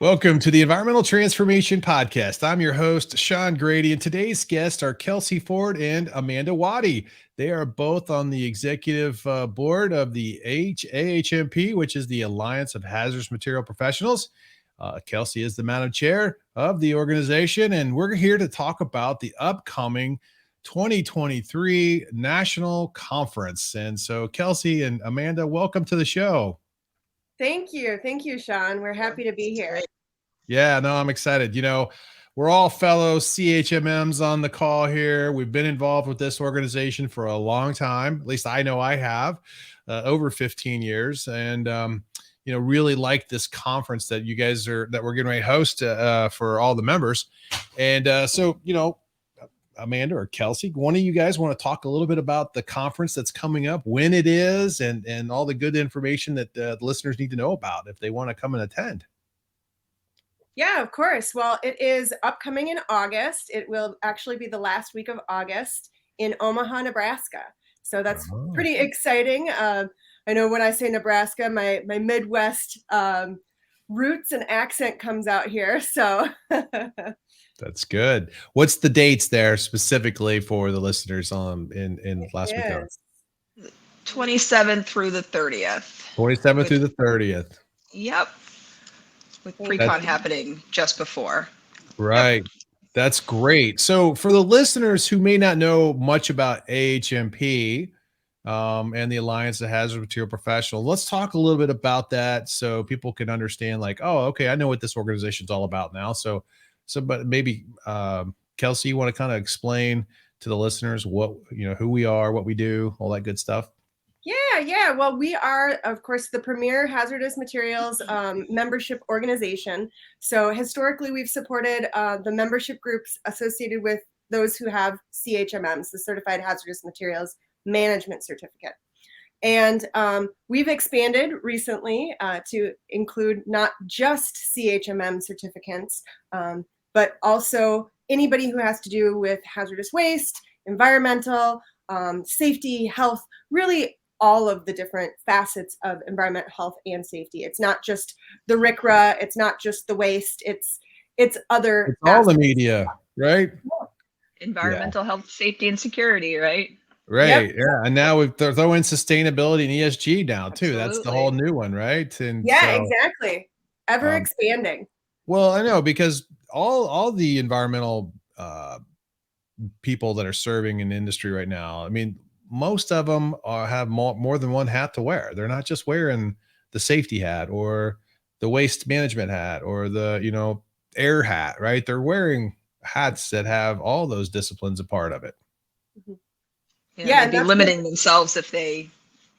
Welcome to the Environmental Transformation Podcast. I'm your host, Sean Grady, and today's guests are Kelsey Ford and Amanda Waddy. They are both on the executive board of the AHMP, which is the Alliance of Hazardous Material Professionals. Kelsey is the Madam Chair of the organization, and we're here to talk about the upcoming 2023 National Conference. And so, Kelsey and Amanda, welcome to the show. Thank you. Thank you, Sean. We're happy to be here. Yeah, no, I'm excited. We're all fellow CHMMs on the call here. We've been involved with this organization for a long time. At least I know I have, over 15 years. And, really like this conference that that we're getting ready to host for all the members. And Amanda or Kelsey, one of you guys want to talk a little bit about the conference that's coming up, when it is, and all the good information that the listeners need to know about if they want to come and attend. Yeah, of course. Well, it is upcoming in August. It will actually be the last week of August in Omaha, Nebraska. So that's pretty exciting. I know when I say Nebraska, my Midwest roots and accent comes out here. So that's good. What's the dates there specifically for the listeners in last week? 27th through the 30th. 27th through the 30th. Yep. With pre-con happening just before. Right. Yep. That's great. So for the listeners who may not know much about AHMP and the Alliance of Hazardous Material Professionals, let's talk a little bit about that so people can understand, like, oh, okay, I know what this organization's all about now. But maybe Kelsey, you want to kind of explain to the listeners who we are, what we do, all that good stuff? Yeah. Well, we are, of course, the premier hazardous materials membership organization. So historically, we've supported the membership groups associated with those who have CHMMs, the Certified Hazardous Materials Management Certificate. And we've expanded recently to include not just CHMM certificates, but also anybody who has to do with hazardous waste, environmental, safety, health, really all of the different facets of environmental health and safety. It's not just the RCRA, it's not just the waste, it's other. It's all the media, right? Environmental health, safety, and security, right? Right. Yep. Yeah. And now we've thrown in sustainability and ESG now too. Absolutely. That's the whole new one, right? And exactly. Ever expanding. Well, I know, because all the environmental people that are serving in industry right now, I mean, most of them have more than one hat to wear. They're not just wearing the safety hat or the waste management hat or the, air hat, right? They're wearing hats that have all those disciplines a part of it. Mm-hmm. They'd be limiting themselves if they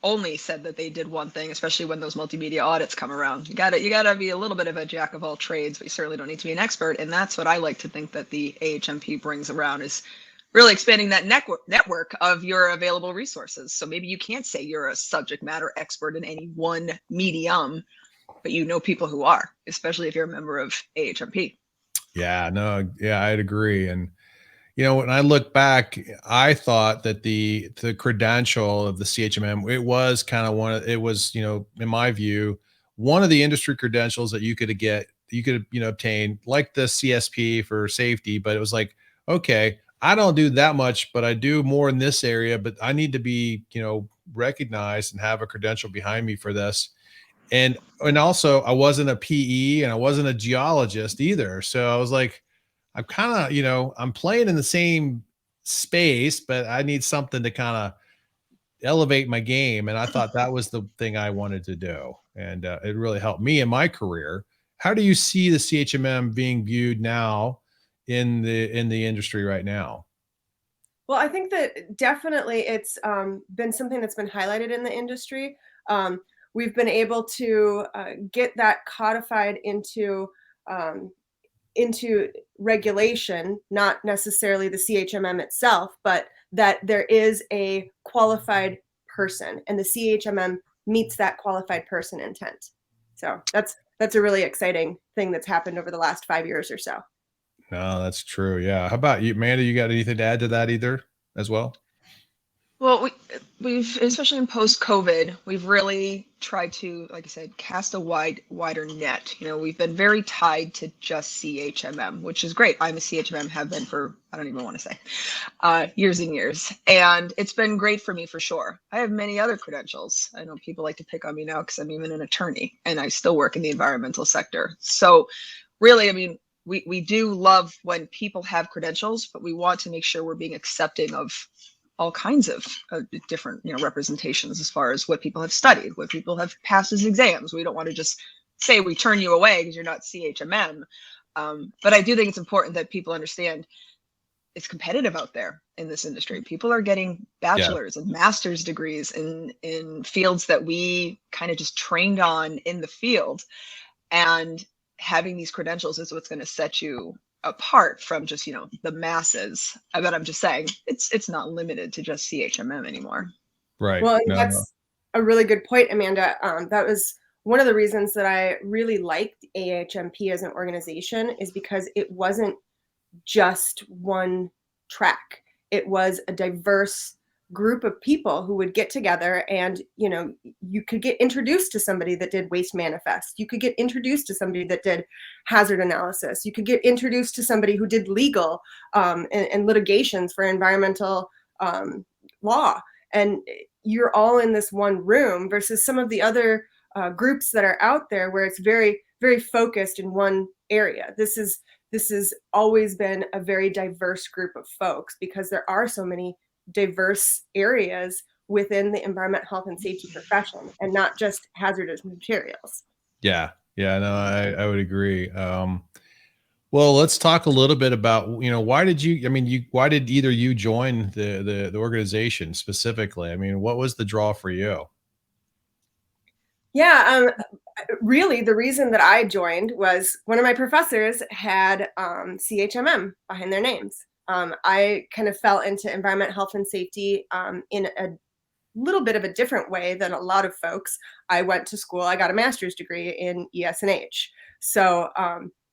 only said that they did one thing, especially when those multimedia audits come around. You gotta be a little bit of a jack of all trades, but you certainly don't need to be an expert. And that's what I like to think that the AHMP brings around, is really expanding that network of your available resources. So maybe you can't say you're a subject matter expert in any one medium, but you know people who are, especially if you're a member of AHMP. Yeah, I'd agree. And when I look back, I thought that the credential of the CHMM, it was kind of in my view, one of the industry credentials that you could obtain, like the CSP for safety. But it was like, okay, I don't do that much, but I do more in this area, but I need to be, recognized and have a credential behind me for this. And also I wasn't a PE and I wasn't a geologist either. So I was like, I'm kind of, I'm playing in the same space, but I need something to kind of elevate my game. And I thought that was the thing I wanted to do. And it really helped me in my career. How do you see the CHMM being viewed now in the industry right now? Well, I think that definitely it's been something that's been highlighted in the industry. We've been able to get that codified into regulation, not necessarily the CHMM itself, but that there is a qualified person, and the CHMM meets that qualified person intent. So that's a really exciting thing that's happened over the last 5 years or so. No, that's true. Yeah. How about you, Amanda? You got anything to add to that either as well? Well, we've, especially in post-COVID, we've really tried to, like I said, cast a wider net. You know, we've been very tied to just CHMM, which is great. I'm a CHMM, have been for, I don't even want to say, years and years. And it's been great for me for sure. I have many other credentials. I know people like to pick on me now because I'm even an attorney and I still work in the environmental sector. So really, I mean, we do love when people have credentials, but we want to make sure we're being accepting of all kinds of different, you know, representations as far as what people have studied, what people have passed as exams. We don't want to just say we turn you away because you're not CHMM. But I do think it's important that people understand it's competitive out there in this industry. People are getting bachelor's and master's degrees in fields that we kind of just trained on in the field. And having these credentials is what's going to set you apart from just, you know, the masses. But I'm just saying it's not limited to just CHMM anymore. Right. Well, that's a really good point, Amanda. That was one of the reasons that I really liked AHMP as an organization, is because it wasn't just one track. It was a diverse group of people who would get together, and, you know, you could get introduced to somebody that did waste manifest. You could get introduced to somebody that did hazard analysis. You could get introduced to somebody who did legal and litigations for environmental law. And you're all in this one room versus some of the other groups that are out there where it's very, very focused in one area. This has always been a very diverse group of folks because there are so many diverse areas within the environment, health, and safety profession, and not just hazardous materials. Yeah, no, I would agree. Well, let's talk a little bit about, you know, why did either you join the organization specifically? I mean, what was the draw for you? Yeah, really, the reason that I joined was one of my professors had CHMM behind their names. I kind of fell into environment, health, and safety in a little bit of a different way than a lot of folks. I went to school, I got a master's degree in ES&H. So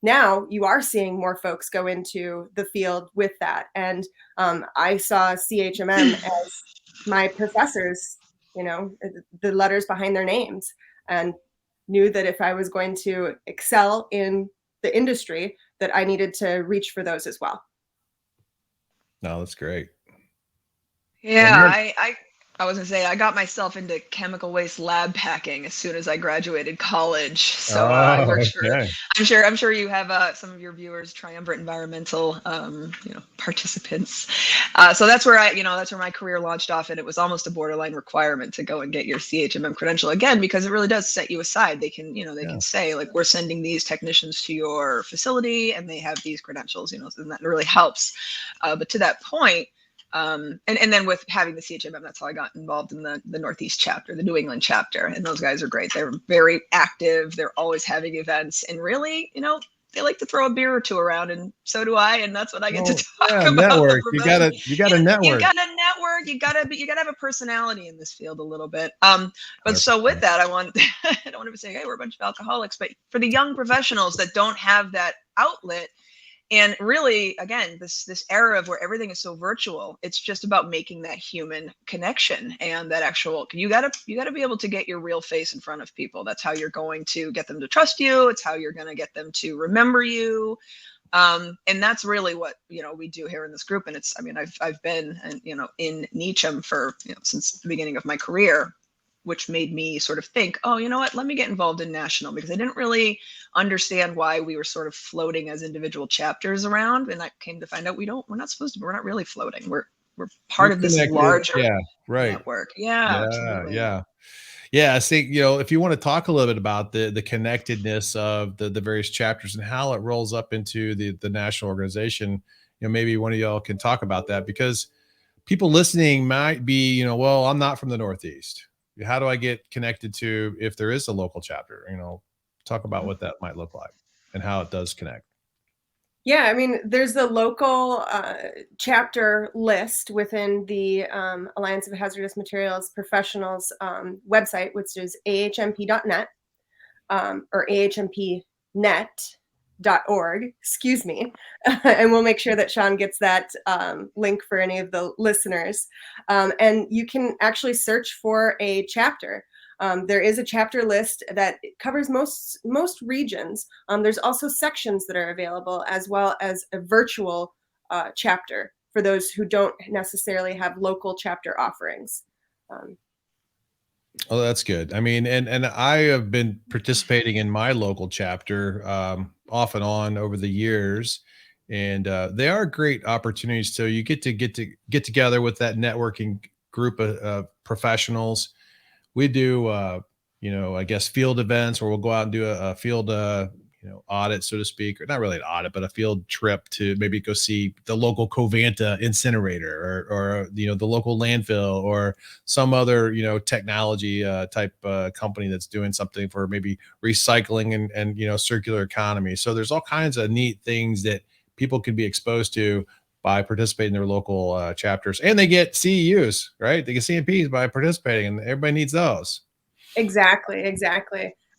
now you are seeing more folks go into the field with that. And I saw CHMM as my professors, you know, the letters behind their names, and knew that if I was going to excel in the industry, that I needed to reach for those as well. No, that's great. Yeah, I was gonna say I got myself into chemical waste lab packing as soon as I graduated college. So I worked for. I'm sure you have some of your viewers triumvirate environmental, you know, participants. So that's where that's where my career launched off, and it was almost a borderline requirement to go and get your CHMM credential again, because it really does set you aside. They can, you know, they can say like, we're sending these technicians to your facility, and they have these credentials, you know, and that really helps. But to that point. And then with having the CHMM, that's how I got involved in the Northeast chapter, the New England chapter. And those guys are great. They're very active. They're always having events, and really, you know, they like to throw a beer or two around, and so do I. And that's what I get to talk about. Network. You gotta network. You gotta network. You gotta have a personality in this field a little bit. But so with that, I don't want to say, hey, we're a bunch of alcoholics, but for the young professionals that don't have that outlet. And really, again, this era of where everything is so virtual, it's just about making that human connection and that actual. You gotta be able to get your real face in front of people. That's how you're going to get them to trust you. It's how you're going to get them to remember you. And that's really what, you know, we do here in this group. And it's, I mean, I've been, you know, in NECHM for, you know, since the beginning of my career, which made me sort of think, oh, you know what, let me get involved in national, because I didn't really understand why we were sort of floating as individual chapters around. And I came to find out we're not supposed to, we're not really floating. We're part of this larger network. Yeah. See, you know, if you want to talk a little bit about the connectedness of the various chapters and how it rolls up into the national organization, you know, maybe one of y'all can talk about that, because people listening might be, you know, well, I'm not from the Northeast. How do I get connected to, if there is a local chapter, you know, talk about what that might look like and how it does connect. Yeah, I mean, there's the local chapter list within the Alliance of Hazardous Materials Professionals website, which is ahmp.net or ahmp.net. excuse me, and we'll make sure that Sean gets that link for any of the listeners. And you can actually search for a chapter. There is a chapter list that covers most regions. There's also sections that are available, as well as a virtual chapter for those who don't necessarily have local chapter offerings. Oh, that's good. I mean, and I have been participating in my local chapter off and on over the years, and they are great opportunities. So you get get together with that networking group of professionals. We do, I guess field events, or we'll go out and do a field, audit, so to speak, or not really an audit, but a field trip to maybe go see the local Covanta incinerator, or the local landfill, or some other, technology type company that's doing something for maybe recycling and circular economy. So there's all kinds of neat things that people can be exposed to by participating in their local chapters, and they get CEUs, right? They get CMPs by participating, and everybody needs those. Exactly.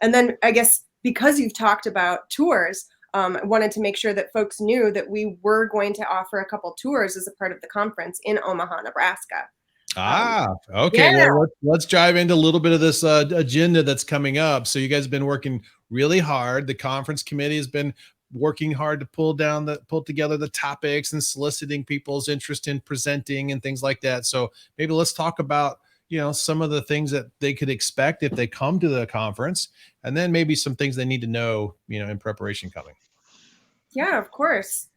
And then I guess because you've talked about tours, I wanted to make sure that folks knew that we were going to offer a couple tours as a part of the conference in Omaha, Nebraska. Okay. Yeah. Well, let's dive into a little bit of this agenda that's coming up. So you guys have been working really hard. The conference committee has been working hard to pull together the topics and soliciting people's interest in presenting and things like that. So maybe let's talk about some of the things that they could expect if they come to the conference, and then maybe some things they need to know in preparation coming. Yeah, of course.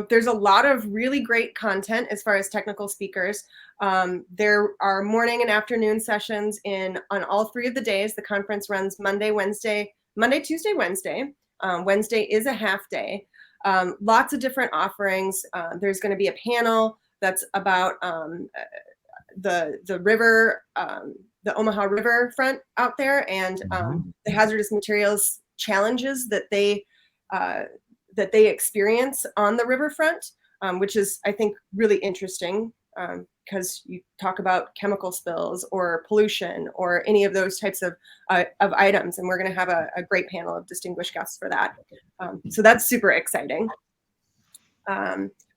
There's a lot of really great content as far as technical speakers. There are morning and afternoon sessions on all 3 of the days. The conference runs Monday, Tuesday, Wednesday. Wednesday is a half day. Lots of different offerings. There's going to be a panel that's about the river, the Omaha River front out there, and the hazardous materials challenges that they experience on the riverfront, which is, I think, really interesting, because you talk about chemical spills or pollution or any of those types of items, and we're going to have a great panel of distinguished guests for that. So that's super exciting.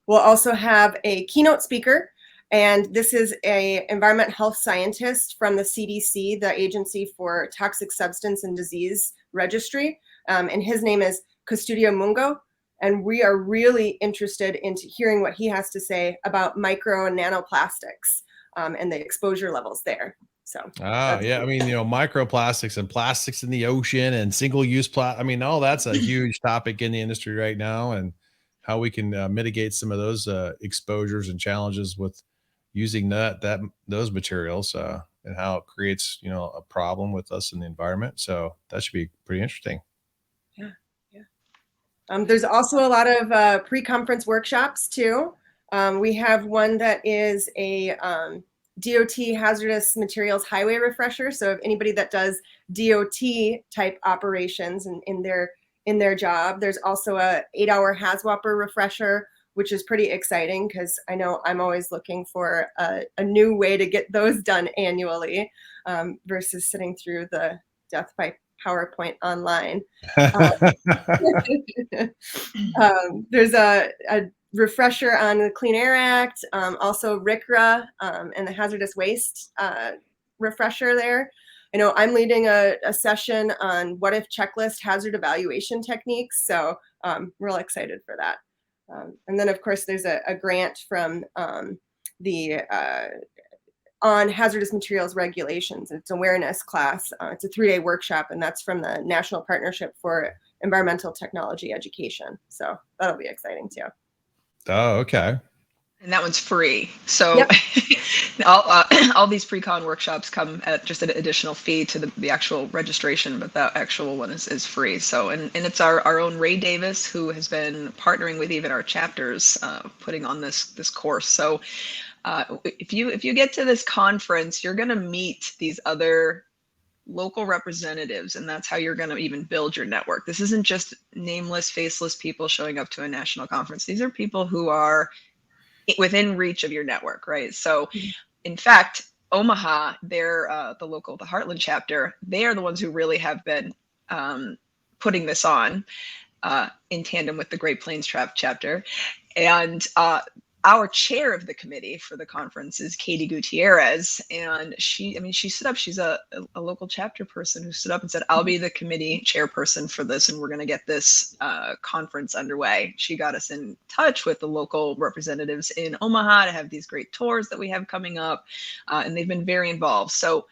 We'll also have a keynote speaker, and this is an environment health scientist from the CDC, the Agency for Toxic Substance and Disease Registry, and his name is Custodio Mungo, and we are really interested into hearing what he has to say about micro and nanoplastics and the exposure levels there. So, yeah, I mean, microplastics and plastics in the ocean and single-use plastic. I mean, all that's a huge topic in the industry right now, and how we can mitigate some of those exposures and challenges with using those materials, and how it creates a problem with us in the environment. So that should be pretty interesting. Yeah. There's also a lot of pre-conference workshops too. We have one that is a DOT hazardous materials highway refresher. So if anybody that does DOT type operations in their job, there's also a 8-hour HAZWOPER refresher, which is pretty exciting, because I know I'm always looking for a new way to get those done annually, versus sitting through the death by PowerPoint online. There's a refresher on the Clean Air Act, also RCRA, and the hazardous waste refresher there. I know I'm leading a session on what if checklist hazard evaluation techniques, so real excited for that. And then, of course, there's a grant from on hazardous materials regulations. It's an awareness class. It's a 3-day workshop, and that's from the National Partnership for Environmental Technology Education. So that'll be exciting too. Oh, okay. And that one's free. So yep. all these pre-con workshops come at just an additional fee to the actual registration, but that actual one is free. So, and it's our own Ray Davis, who has been partnering with even our chapters, putting on this course. So if you get to this conference, you're going to meet these other local representatives, and that's how you're going to even build your network. This isn't just nameless, faceless people showing up to a national conference. These are people who are within reach of your network, right? So in fact, Omaha, they're the Heartland chapter, they are the ones who really have been putting this on. in tandem with the Great Plains chapter. And our chair of the committee for the conference is Katie Gutierrez. And she stood up. She's a local chapter person who stood up and said, I'll be the committee chairperson for this, and we're going to get this conference underway. She got us in touch with the local representatives in Omaha to have these great tours that we have coming up. And they've been very involved. So,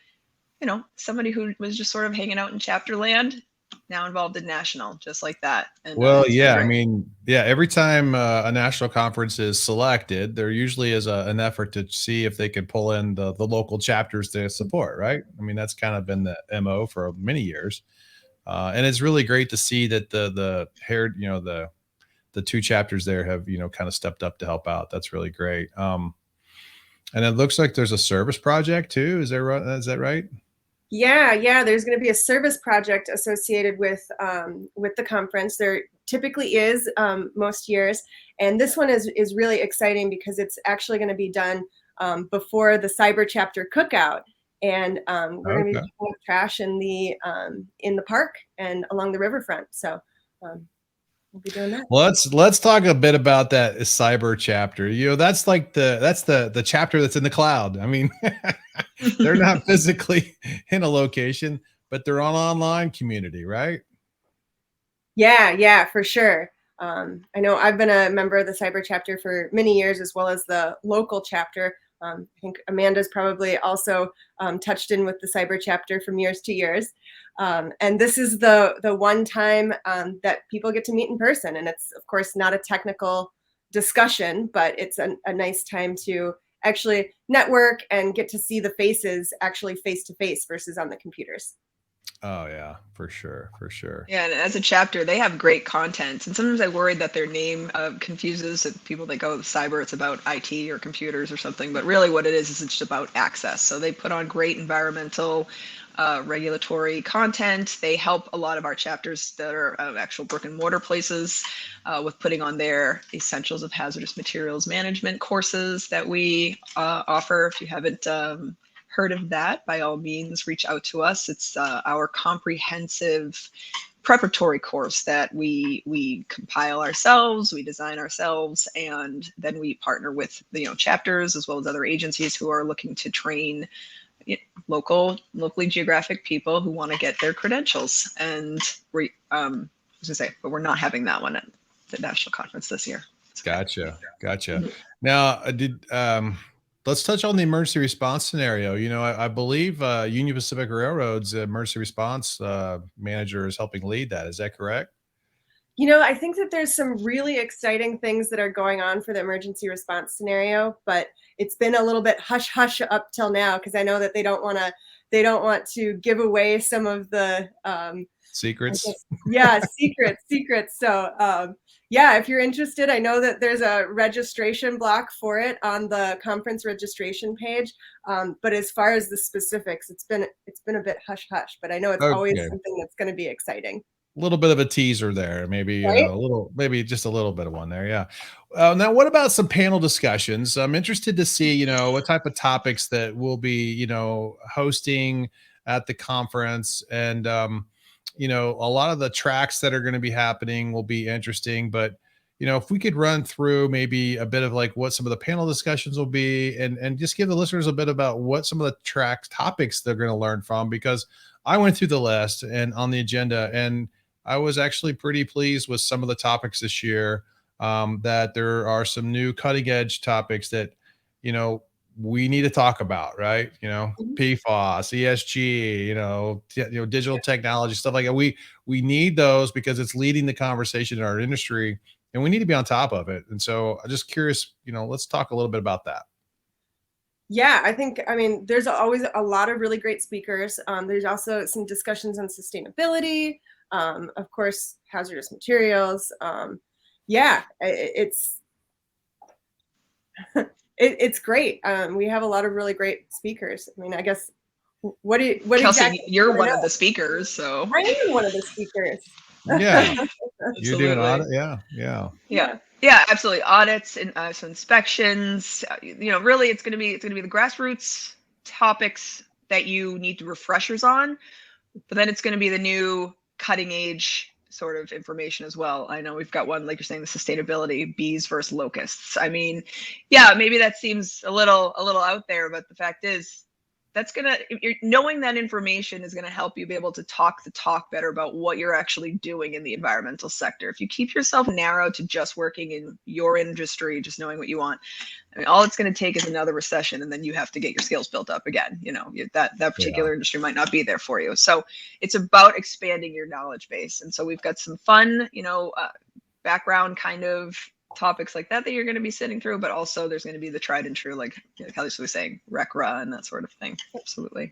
somebody who was just sort of hanging out in chapter land, now involved in national, just like that. And, well, yeah, I mean, yeah, every time a national conference is selected, there usually is an effort to see if they can pull in the local chapters to support, right? I mean, that's kind of been the MO for many years. And it's really great to see that the two chapters there have, kind of stepped up to help out. That's really great. And it looks like there's a service project too. Is that right? Yeah. There's going to be a service project associated with the conference. There typically is most years, and this one is really exciting because it's actually going to be done before the cyber chapter cookout, and we're going to be putting trash in the park and along the riverfront. So we'll be doing that. Let's talk a bit about that cyber chapter. That's like the chapter that's in the cloud. I mean, they're not physically in a location, but they're on online community, right? Yeah, for sure. I know I've been a member of the cyber chapter for many years, as well as the local chapter. I think Amanda's probably also touched in with the cyber chapter from years to years. And this is the one time that people get to meet in person. And it's, of course, not a technical discussion, but it's a nice time to actually network and get to see the faces actually face to face versus on the computers. Oh yeah, for sure. Yeah, and as a chapter, they have great content. And sometimes I worry that their name confuses people that go cyber. It's about IT or computers or something. But really what it is it's just about access. So they put on great environmental, regulatory content. They help a lot of our chapters that are actual brick and mortar places with putting on their Essentials of Hazardous Materials Management courses that we offer. If you haven't heard of that, by all means, reach out to us. It's our comprehensive preparatory course that we compile ourselves, we design ourselves, and then we partner with chapters as well as other agencies who are looking to train locally geographic people who want to get their credentials. And but we're not having that one at the national conference this year. Gotcha. Now, let's touch on the emergency response scenario. I believe Union Pacific Railroad's emergency response manager is helping lead that. Is that correct? I think that there's some really exciting things that are going on for the emergency response scenario, but it's been a little bit hush up till now because I know that they don't want to give away some of the secrets. Secrets. So if you're interested, I know that there's a registration block for it on the conference registration page. But as far as the specifics, it's been a bit hush, but I know it's always something that's going to be exciting. A little bit of a teaser there, maybe right? maybe just a little bit of one there. Yeah. Now, what about some panel discussions? I'm interested to see, what type of topics that we'll be, hosting at the conference. And, a lot of the tracks that are going to be happening will be interesting, but, if we could run through maybe a bit of like what some of the panel discussions will be and just give the listeners a bit about what some of the topics they're going to learn from, because I went through the list and on the agenda, and I was actually pretty pleased with some of the topics this year, that there are some new cutting edge topics that, we need to talk about, right? PFAS, ESG, digital technology, stuff like that. We need those because it's leading the conversation in our industry and we need to be on top of it. And so I'm just curious, let's talk a little bit about that. Yeah, there's always a lot of really great speakers. There's also some discussions on sustainability, of course, hazardous materials. It's great. We have a lot of really great speakers. I guess what Kelsey, exactly you're one of the speakers, so I am one of the speakers. Yeah, you're doing audit. Yeah, absolutely. Audits and so inspections. Really, it's going to be the grassroots topics that you need refreshers on, but then it's going to be the new cutting edge sort of information as well. I know we've got one, like you're saying, the sustainability, bees versus locusts. I mean, yeah, maybe that seems a little out there, but the fact is, knowing that information is going to help you be able to talk the talk better about what you're actually doing in the environmental sector. If you keep yourself narrow to just working in your industry, just knowing what you want, I mean, all it's going to take is another recession, and then you have to get your skills built up again. You know, that particular industry might not be there for you. So it's about expanding your knowledge base. And so we've got some fun, background kind of topics like that you're going to be sitting through, but also there's going to be the tried and true, like Kelly was saying, RECRA and that sort of thing. Absolutely.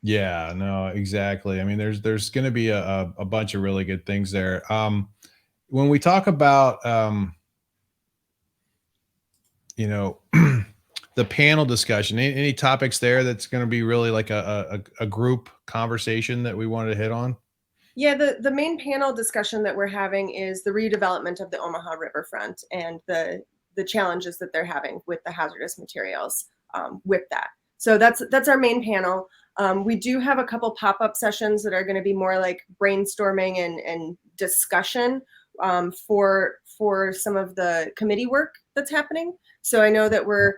Yeah, no, exactly. I mean, there's going to be a bunch of really good things there. When we talk about, the panel discussion, any topics there that's going to be really like a group conversation that we wanted to hit on? Yeah, the main panel discussion that we're having is the redevelopment of the Omaha riverfront and the challenges that they're having with the hazardous materials with that. So that's our main panel. We do have a couple pop-up sessions that are going to be more like brainstorming and discussion for some of the committee work that's happening. So I know that we're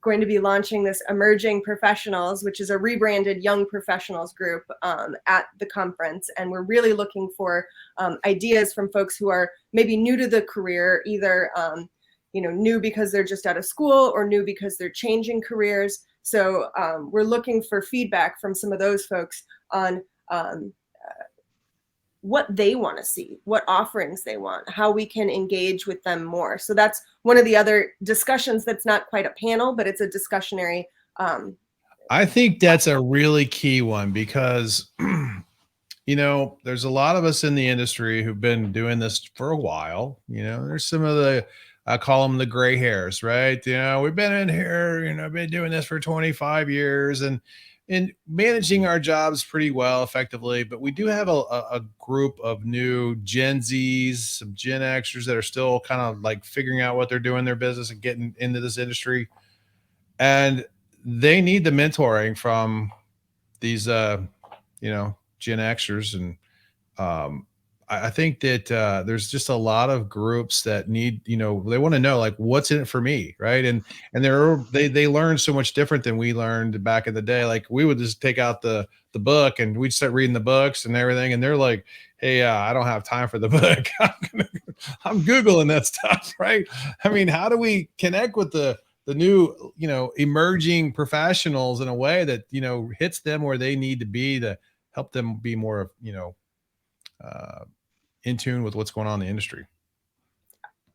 going to be launching this Emerging Professionals, which is a rebranded young professionals group at the conference. And we're really looking for ideas from folks who are maybe new to the career, either new because they're just out of school or new because they're changing careers. So we're looking for feedback from some of those folks on what they want to see, what offerings they want, how we can engage with them more. So that's one of the other discussions that's not quite a panel, but it's a discussionary. I think that's a really key one because, there's a lot of us in the industry who've been doing this for a while. There's some of the, I call them the gray hairs, right? We've been in here, been doing this for 25 years and managing our jobs pretty well effectively, but we do have a group of new Gen Zs, some Gen Xers that are still kind of like figuring out what they're doing in their business and getting into this industry. And they need the mentoring from these, Gen Xers. And I think that there's just a lot of groups that need, they want to know like what's in it for me, right? And they learn so much different than we learned back in the day. Like we would just take out the book and we'd start reading the books and everything, and they're like, "Hey, I don't have time for the book. I'm Googling that stuff," right? I mean, how do we connect with the new, emerging professionals in a way that hits them where they need to be to help them be more, in tune with what's going on in the industry?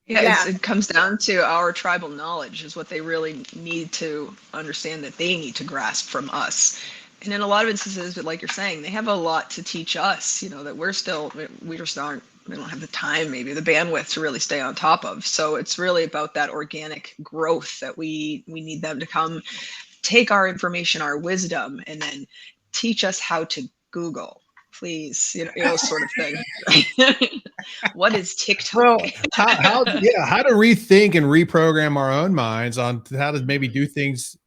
Yeah, it comes down to our tribal knowledge is what they really need to understand, that they need to grasp from us. And in a lot of instances, but like you're saying, they have a lot to teach us, that we don't have the time, maybe the bandwidth to really stay on top of. So it's really about that organic growth that we need them to come take our information, our wisdom, and then teach us how to Google, please, sort of thing. What is TikTok? Well, how to rethink and reprogram our own minds on how to maybe do things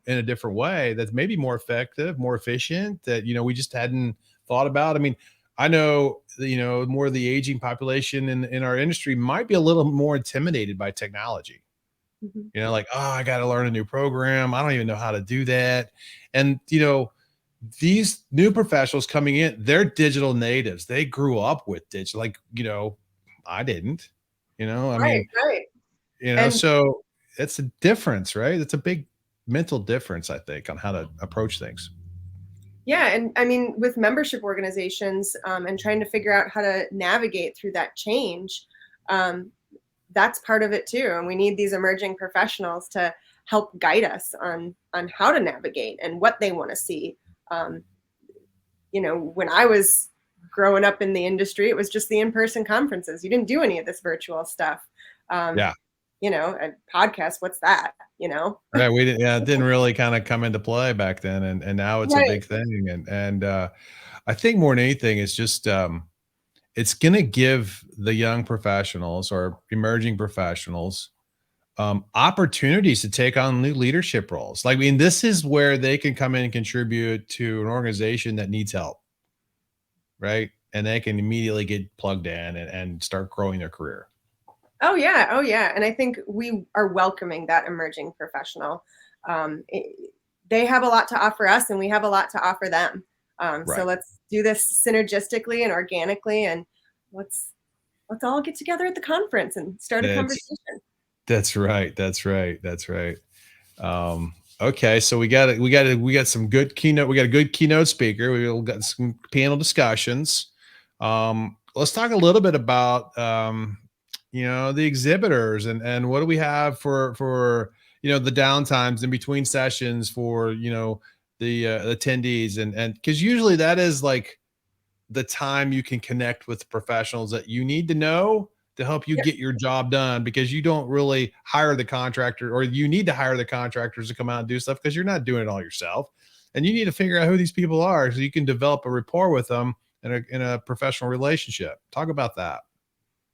in a different way that's maybe more effective, more efficient, that we just hadn't thought about. I mean, I know more of the aging population in our industry might be a little more intimidated by technology. Mm-hmm. Like, oh, I got to learn a new program. I don't even know how to do that. And these new professionals coming in, they're digital natives. They grew up with digital, like, I didn't, Right. So it's a difference, right? It's a big mental difference, I think, on how to approach things. Yeah. And I mean, with membership organizations and trying to figure out how to navigate through that change, that's part of it too. And we need these emerging professionals to help guide us on how to navigate and what they want to see. When I was growing up in the industry, it was just the in-person conferences. You didn't do any of this virtual stuff. A podcast, what's that? Yeah, we didn't. Yeah, it didn't really kind of come into play back then, and now it's a big thing. And I think more than anything, it's just it's going to give the young professionals or emerging professionals opportunities to take on new leadership roles. Like, I mean, this is where they can come in and contribute to an organization that needs help, right? and they can immediately get plugged in and start growing their career. Oh yeah. Oh yeah. And I think we are welcoming that emerging professional. They have a lot to offer us and we have a lot to offer them. Right. So let's do this synergistically and organically, and let's all get together at the conference and start a conversation. That's right. That's right. That's right. Okay, so we got some good keynote. We got a good keynote speaker. We got some panel discussions. Let's talk a little bit about the exhibitors and what do we have for the downtimes in between sessions for the attendees and because usually that is like the time you can connect with professionals that you need to know to help you get your job done, because you don't really hire the contractor, or you need to hire the contractors to come out and do stuff because you're not doing it all yourself. And you need to figure out who these people are so you can develop a rapport with them in a professional relationship. Talk about that.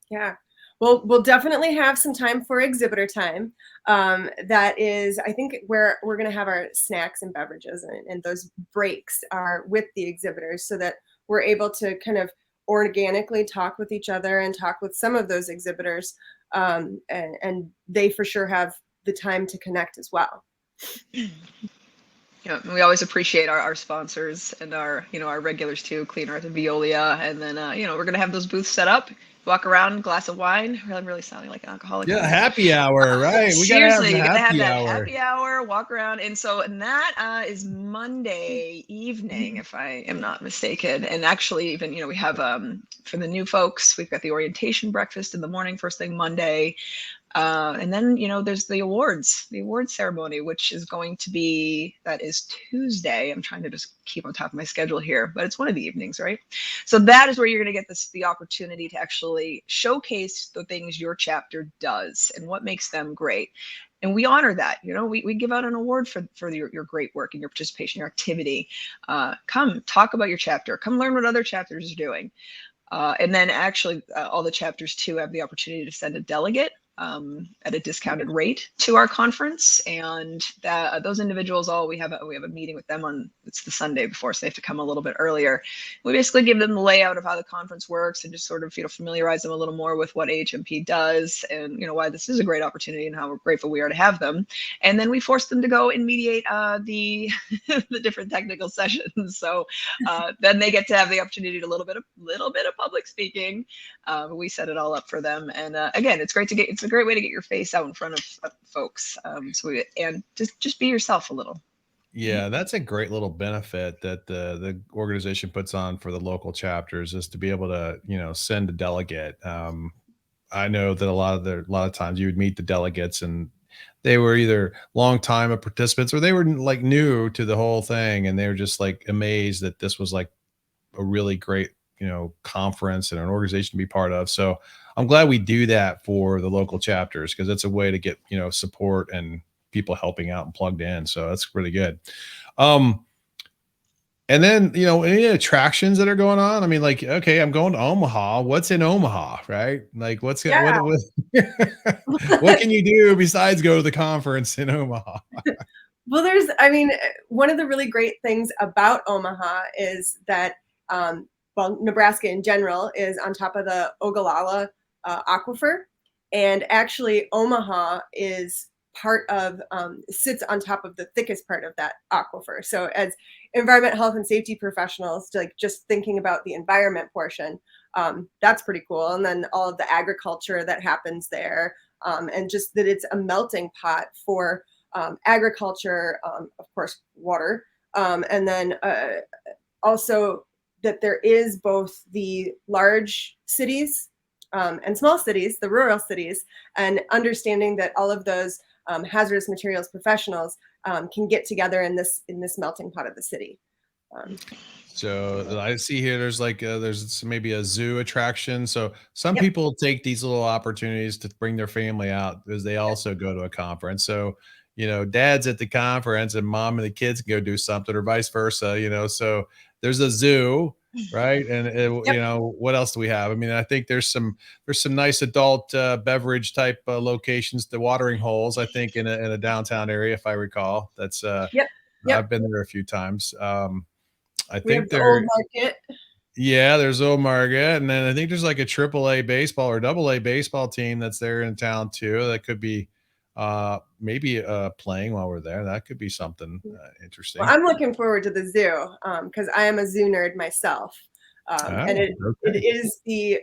Yeah. Well, we'll definitely have some time for exhibitor time. That is, I think, where we're going to have our snacks and beverages, and those breaks are with the exhibitors so that we're able to kind of organically talk with each other and talk with some of those exhibitors. And they for sure have the time to connect as well. Yeah, we always appreciate our sponsors and our regulars too, Clean Earth and Veolia. And then, we're going to have those booths set up, walk around, glass of wine, really sounding like an alcoholic. Yeah, happy hour, right? We Seriously, you got to have that hour. happy hour, walk around. And that is Monday evening, if I am not mistaken. And actually, even, we have, for the new folks, we've got the orientation breakfast in the morning, first thing Monday. And then, there's the awards ceremony, which is going to be, that is Tuesday. I'm trying to just keep on top of my schedule here, but it's one of the evenings, right? So that is where you're going to get the opportunity to actually showcase the things your chapter does and what makes them great. And we honor that. We give out an award for your great work and your participation, your activity. Come talk about your chapter. Come learn what other chapters are doing. And then actually all the chapters too have the opportunity to send a delegate at a discounted rate to our conference, and that those individuals we have a meeting with them it's the Sunday before, so they have to come a little bit earlier. We basically give them the layout of how the conference works and just sort of familiarize them a little more with what AHMP does and why this is a great opportunity and how grateful we are to have them. And then we force them to go and mediate the the different technical sessions. So then they get to have the opportunity to a little bit of public speaking. We set it all up for them, and again, it's a great way to get your face out in front of folks. And just be yourself a little. Yeah, that's a great little benefit that the organization puts on for the local chapters, is to be able to, send a delegate. I know that a lot of times you would meet the delegates and they were either long time participants or they were like new to the whole thing, and they were just like amazed that this was like a really great conference and an organization to be part of. So I'm glad we do that for the local chapters, because it's a way to get support and people helping out and plugged in. So that's really good. And then any attractions that are going on. I mean, like, okay, I'm going to Omaha. What's in Omaha, right? Like, what can you do besides go to the conference in Omaha? Well, one of the really great things about Omaha is that Nebraska in general is on top of the Ogallala aquifer, and actually Omaha is sits on top of the thickest part of that aquifer. So as environment, health, and safety professionals, just thinking about the environment portion, that's pretty cool. And then all of the agriculture that happens there, and just that it's a melting pot for agriculture, of course, water, and then also that there is both the large cities and small cities, the rural cities, and understanding that all of those hazardous materials professionals can get together in this melting pot of the city. So I see here, there's maybe a zoo attraction. So some people take these little opportunities to bring their family out because they also go to a conference. So, dad's at the conference and mom and the kids can go do something, or vice versa, so there's a zoo, right? And what else do we have? I mean, I think there's some nice adult beverage type locations, the watering holes, I think in a downtown area, if I recall. That's I've been there a few times. I think the old market. Yeah, there's Omarga, and then I think there's like a AAA baseball or AA baseball team that's there in town too. That could be maybe playing while we're there. That could be something Well, interesting. I'm looking forward to the zoo because I am a zoo nerd myself, and it Okay. is the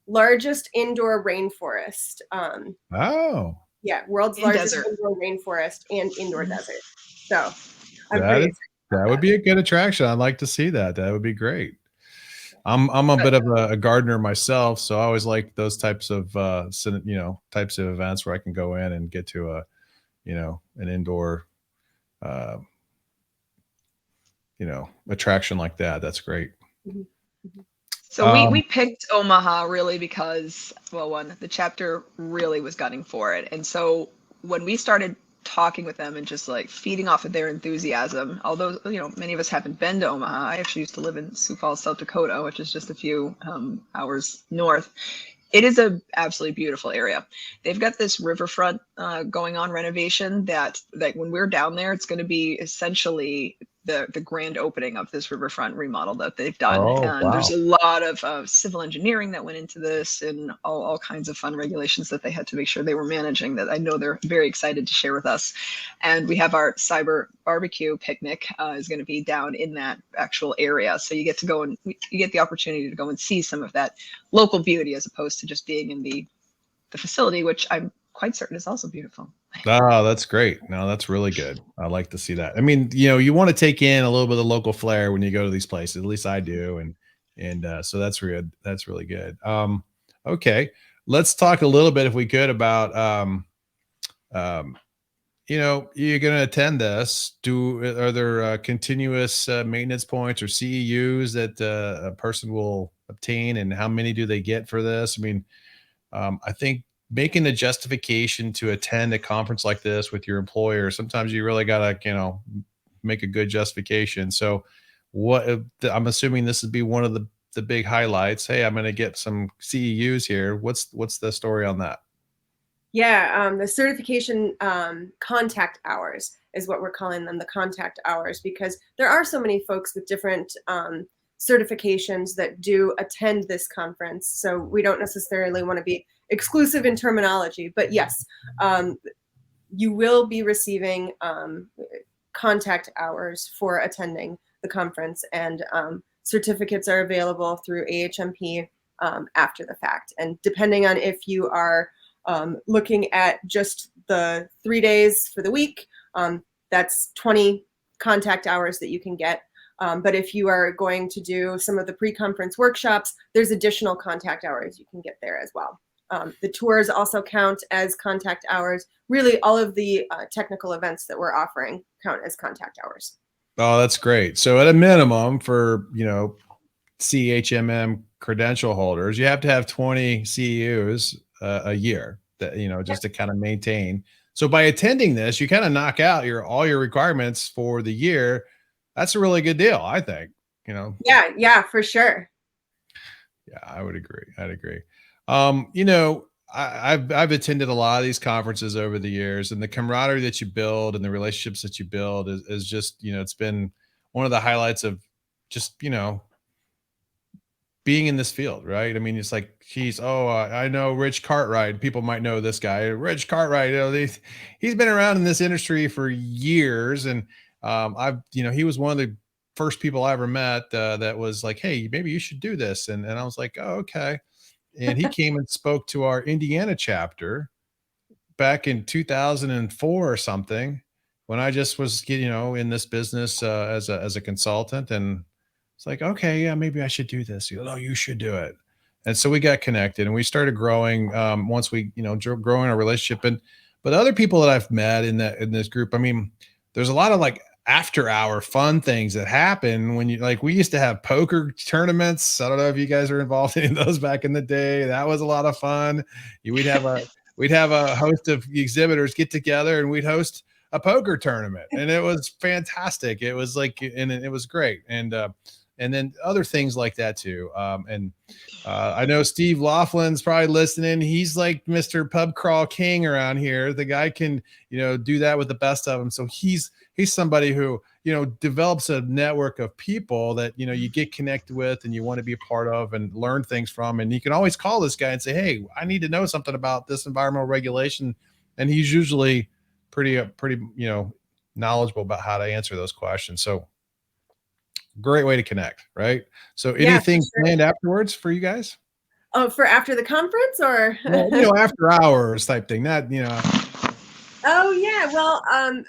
largest indoor rainforest. Oh, Yeah, world's And largest desert. indoor rainforest and indoor desert. So I'm that pretty is excited about that would that. be a good attraction. I'd like to see that. That would be great. I'm a bit of a gardener myself, so I always like those types of types of events where I can go in and get to a an indoor uh, attraction like that. That's great. Mhm. Mhm. So we Um, picked Omaha really because, well, one, the chapter really was gunning for it. And so when we started talking with them and just like feeding off of their enthusiasm, although, many of us haven't been to Omaha. I actually used to live in Sioux Falls, South Dakota, which is just a few hours north. It is a absolutely beautiful area. They've got this riverfront going on renovation that when we're down there, it's going to be essentially the grand opening of this riverfront remodel that they've done. oh And there's wow. a lot of civil engineering that went into this and all kinds of fun regulations that they had to make sure they were managing that I know they're very excited to share with us. And we have our cyber barbecue picnic is going to be down in that actual area. So you get to go and you get the opportunity to go and see some of that local beauty as opposed to just being in the facility, which I'm quite certain is also beautiful. Oh, that's great. No, that's really good. I like to see that. I mean, you want to take in a little bit of local flair when you go to these places. At least I do, and so that's good. That's really good. Okay, let's talk a little bit, if we could, about um, you're going to attend this. Are there continuous maintenance points or CEUs that a person will obtain, and how many do they get for this? I mean, I think making a justification to attend a conference like this with your employer, sometimes you really got to, make a good justification. So, I'm assuming this would be one of the big highlights. Hey, I'm going to get some CEUs here. What's the story on that? Yeah, the certification contact hours is what we're calling them, the contact hours, because there are so many folks with different certifications that do attend this conference. So we don't necessarily want to be exclusive in terminology, but yes, you will be receiving contact hours for attending the conference, and certificates are available through AHMP after the fact. And depending on if you are looking at just the 3 days for the week, that's 20 contact hours that you can get. But if you are going to do some of the pre-conference workshops, there's additional contact hours you can get there as well. The tours also count as contact hours. Really, all of the technical events that we're offering count as contact hours. Oh, that's great. So at a minimum for, CHMM credential holders, you have to have 20 CEUs a year that, just to kind of maintain. So by attending this, you kind of knock out all your requirements for the year. That's a really good deal, I think, Yeah, for sure. Yeah, I would agree. I'd agree. I've attended a lot of these conferences over the years, and the camaraderie that you build and the relationships that you build is just, it's been one of the highlights of just, being in this field, right? I mean, it's like, geez, I know Rich Cartwright. People might know this guy, Rich Cartwright. He's been around in this industry for years, and he was one of the first people I ever met that was like, hey, maybe you should do this, and I was like, oh, okay. And he came and spoke to our Indiana chapter back in 2004 or something, when I just was, in this business as a consultant, and it's like, okay, yeah, maybe I should do this. He goes, oh, you should do it. And so we got connected and we started growing. Once we, growing our relationship, but other people that I've met in this group, I mean, there's a lot of like after hour fun things that happen when we used to have poker tournaments. I don't know if you guys are involved in those back in the day. That was a lot of fun. We'd have a host of exhibitors get together and we'd host a poker tournament, and it was fantastic. It was like, and it was great. And and then other things like that too. I know Steve Laughlin's probably listening. He's like Mr. Pub Crawl King around here. The guy can, do that with the best of them. So he's somebody who, develops a network of people that, you get connected with and you want to be a part of and learn things from. And you can always call this guy and say, hey, I need to know something about this environmental regulation. And he's usually pretty, knowledgeable about how to answer those questions. So great way to connect, right? So anything planned afterwards for you guys? Oh, for after the conference, or well, after hours type thing, Oh yeah, well,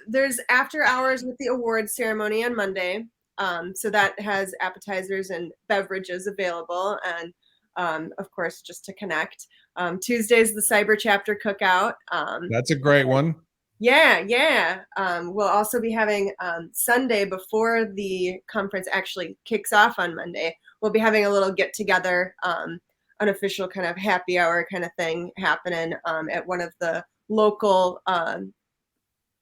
there's after hours with the awards ceremony on Monday. So that has appetizers and beverages available, and of course, just to connect. Tuesday's the Cyber Chapter Cookout. That's a great one. Yeah. We'll also be having Sunday, before the conference actually kicks off on Monday, we'll be having a little get together, unofficial kind of happy hour kind of thing happening at one of the local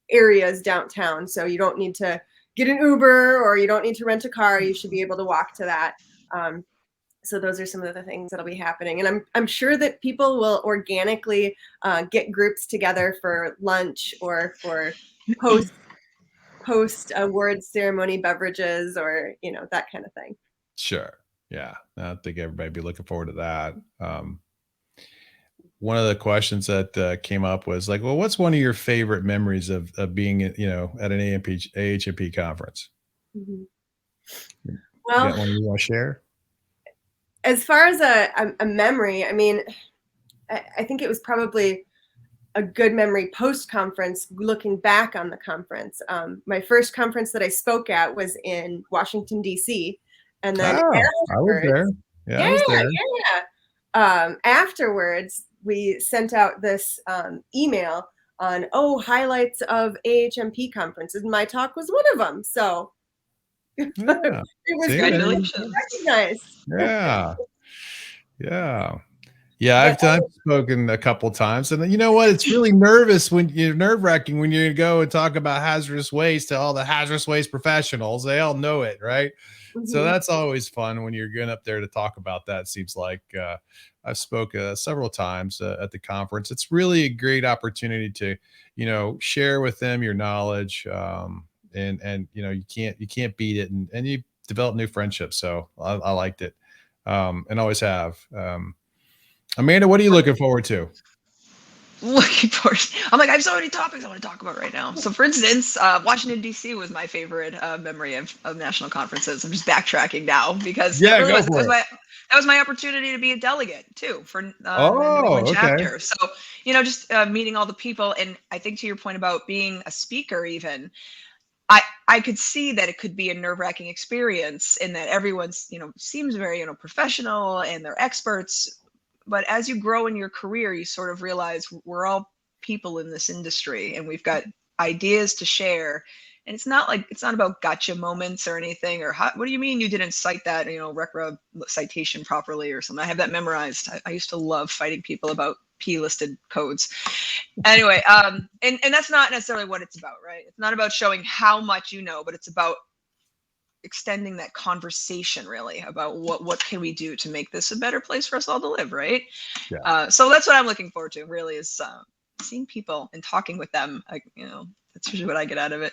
areas downtown. So you don't need to get an Uber or you don't need to rent a car. You should be able to walk to that. So those are some of the things that'll be happening. And I'm sure that people will organically get groups together for lunch or for post awards ceremony beverages, or, that kind of thing. Sure. Yeah. I think everybody be looking forward to that. One of the questions that came up was like, well, what's one of your favorite memories of being, at an AHMP conference? Mm-hmm. Well, you got one you want to share? As far as a memory, I mean, I think it was probably a good memory post-conference, looking back on the conference. My first conference that I spoke at was in Washington, D.C. And then I was there. Yeah, I was there. Yeah. Afterwards, we sent out this email on, highlights of AHMP conferences. And my talk was one of them. So yeah. it was congratulations. recognized. Yeah, I've spoken a couple times, and you know what? It's really nerve-wracking when you go and talk about hazardous waste to all the hazardous waste professionals. They all know it, right? Mm-hmm. So that's always fun when you're going up there to talk about that. It seems like I've spoken several times at the conference. It's really a great opportunity to, share with them your knowledge, and you can't beat it, and you develop new friendships. So I liked it, and always have. Amanda, what are you looking forward to? I'm like, I have so many topics I want to talk about right now. So for instance, Washington, D.C. was my favorite memory of national conferences. I'm just backtracking now because that was my opportunity to be a delegate too for one chapter. Okay. So, just meeting all the people. And I think to your point about being a speaker, even, I could see that it could be a nerve-wracking experience in that everyone's, seems very, professional and they're experts. But as you grow in your career, you sort of realize we're all people in this industry and we've got ideas to share. And it's not about gotcha moments or anything, or what do you mean you didn't cite that, RECRA citation properly or something. I have that memorized. I used to love fighting people about P-listed codes. Anyway, and that's not necessarily what it's about, right? It's not about showing how much you know, but it's about extending that conversation really about what can we do to make this a better place for us all to live, right? Yeah. So that's what I'm looking forward to, really, is seeing people and talking with them. That's usually what I get out of it.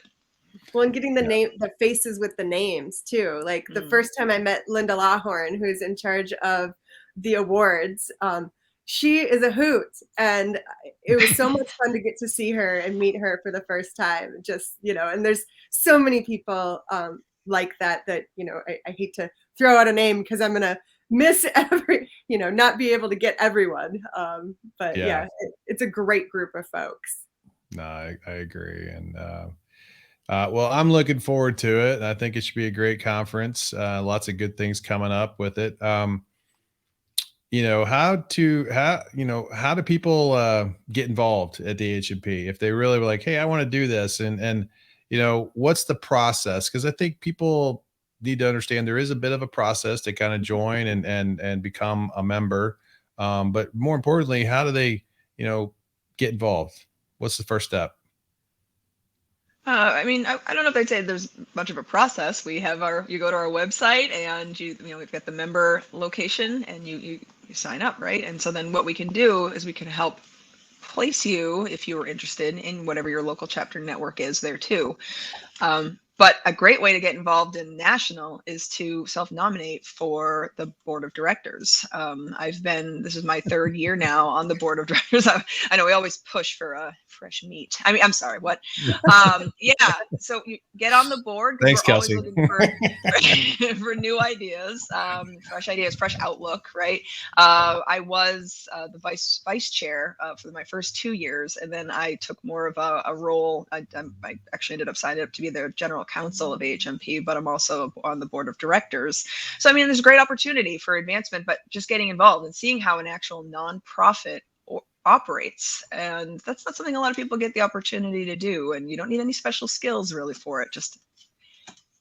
Well, and getting the faces with the names too. Like the first time I met Linda Lawhorn, who's in charge of the awards, she is a hoot, and it was so much fun to get to see her and meet her for the first time. Just, and there's so many people like that, I hate to throw out a name because I'm going to miss not be able to get everyone. But yeah, it's a great group of folks. No, I agree. And well, I'm looking forward to it. I think it should be a great conference. Lots of good things coming up with it. How do people get involved at the AHMP if they really were like, hey, I want to do this, and what's the process? Because I think people need to understand there is a bit of a process to kind of join and become a member. But more importantly, how do they, get involved? What's the first step? I mean, I don't know if I'd say there's much of a process. We have you go to our website and we've got the member location and you sign up, right? And so then what we can do is we can help place you, if you were interested, in whatever your local chapter network is there too. But a great way to get involved in national is to self-nominate for the board of directors. This is my 3rd year now on the board of directors. I know we always push for fresh meat. I mean, I'm sorry, what? Yeah, so you get on the board. Thanks, we're always Kelsey. looking for new ideas, fresh outlook, right? I was the vice chair for my first 2 years, and then I took more of a role. I actually ended up signing up to be the general counsel of AHMP, but I'm also on the board of directors. So, I mean, there's a great opportunity for advancement, but just getting involved and seeing how an actual nonprofit operates. And that's not something a lot of people get the opportunity to do. And you don't need any special skills really for it. Just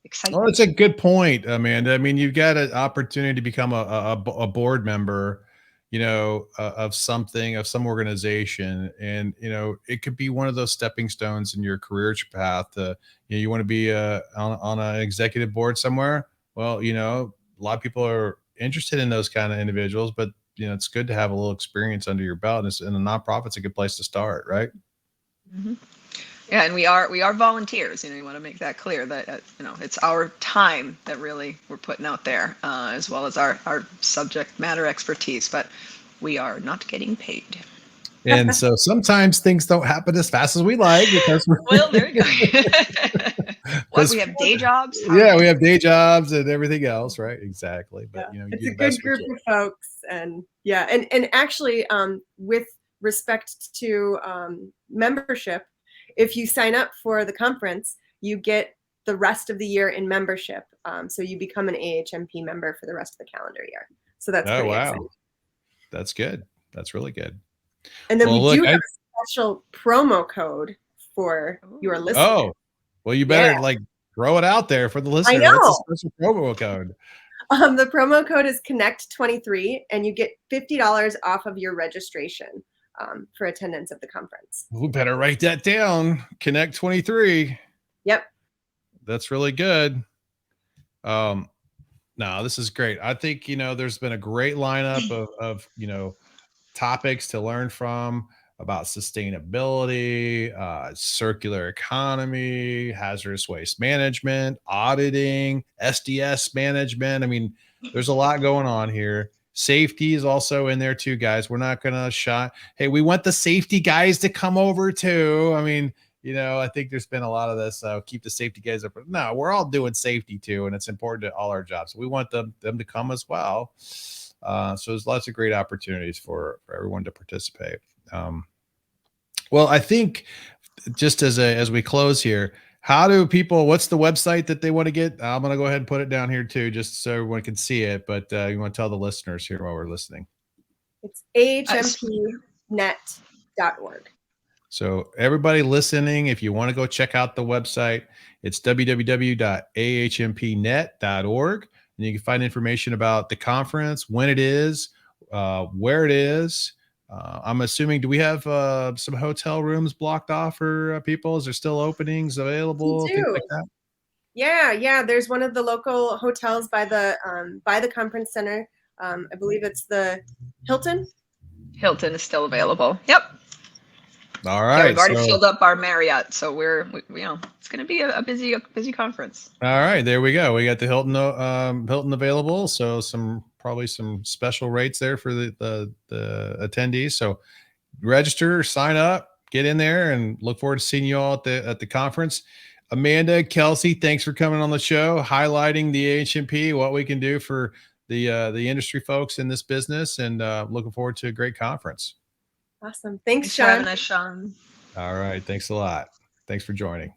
excitement. Well, that's a good point, Amanda. I mean, you've got an opportunity to become a board member, of some organization. And, it could be one of those stepping stones in your career path. You want to be on an executive board somewhere. Well, a lot of people are interested in those kind of individuals, but, it's good to have a little experience under your belt. And the nonprofit's a good place to start, right? Mm-hmm. Yeah, and we are volunteers. You want to make that clear that it's our time that really we're putting out there, as well as our subject matter expertise. But we are not getting paid. And so sometimes things don't happen as fast as we like because well, there you go. What, we have day jobs? Yeah, we have day jobs and everything else, right? Exactly. But it's a good group of folks, and actually, with respect to membership, if you sign up for the conference, you get the rest of the year in membership. So you become an AHMP member for the rest of the calendar year. So that's pretty exciting. That's good. That's really good. And then we do have a special promo code for your listeners. Oh, well, you better throw it out there for the listeners. I know. What's the special promo code? The promo code is Connect23, and you get $50 off of your registration for attendance at the conference. We better write that down. Connect23. Yep. That's really good. No, this is great. I think, there's been a great lineup of topics to learn from about sustainability, circular economy, hazardous waste management, auditing, SDS management. I mean, there's a lot going on here. Safety is also in there too, guys. We're not going to shy. Hey, we want the safety guys to come over too. I mean, I think there's been a lot of this, keep the safety guys up. No, we're all doing safety too, and it's important to all our jobs. So we want them to come as well. So there's lots of great opportunities for everyone to participate. Well, I think just as we close here, what's the website that they want to get? I'm going to go ahead and put it down here too, just so everyone can see it. But you want to tell the listeners here while we're listening. It's ahmpnet.org. So everybody listening, if you want to go check out the website, it's www.ahmpnet.org. And you can find information about the conference, when it is, where it is. I'm assuming, do we have some hotel rooms blocked off for people? Is there still openings available? Things like that? Yeah. There's one of the local hotels by the conference center. I believe it's the Hilton. Hilton is still available. Yep. All right. Yeah, we've already filled up our Marriott, so it's going to be a busy conference. All right, there we go. We got the Hilton available, so probably some special rates there for the attendees. So register, sign up, get in there, and look forward to seeing you all at the conference. Amanda, Kelsey, thanks for coming on the show, highlighting the AHMP, what we can do for the industry folks in this business, and looking forward to a great conference. Awesome. Thanks, Sean. For having us, Sean. All right. Thanks a lot. Thanks for joining.